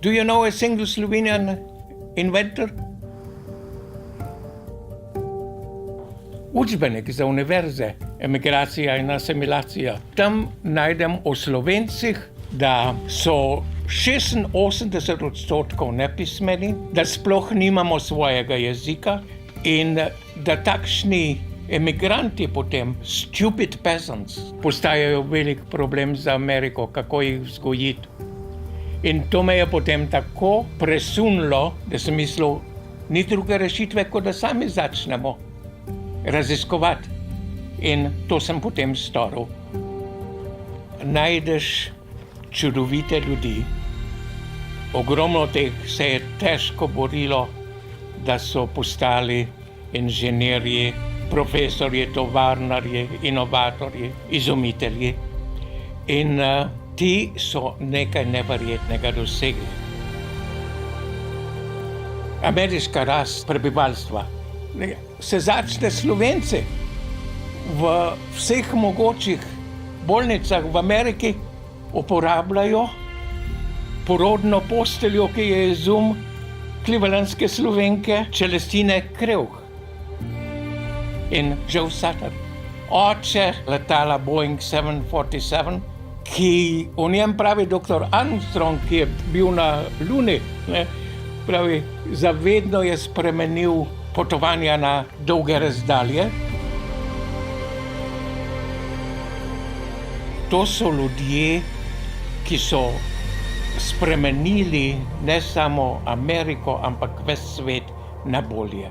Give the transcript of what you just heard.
Do you know a single Slovenian inventor? Učbenik za univerze, emigracija in asimilacija. Tam najdem o Slovencih, da so 86% nepismeni, da sploh nimamo svojega jezika in da takšni emigranti potem, stupid peasants, postajajo velik problem za Ameriko, kako jih vzgojiti. In to me je potem tako presunilo, da sem mislil, ni druge rešitve, kot da sami začnemo raziskovati. In to sem potem storil. Najdeš čudovite ljudi. Ogromno teh se je težko borilo, da so postali inženirji, profesorji, tovarnarji, inovatorji, izumitelji. In ti so nekaj neverjetnega dosegli. Ameriška rast prebivalstva se začne Slovenci v vseh mogočih bolnicah v Ameriki uporabljajo porodno posteljo, ki je izum clevelandske Slovenke Celestine Krevh in Joe Sutter. Oče letala Boeing 747, ki o njem pravi doktor Armstrong, ki je bil na Luni, pravi, zavedno je spremenil potovanja na dolge razdalje. To so ljudje, ki so spremenili ne samo Ameriko, ampak ves svet na bolje.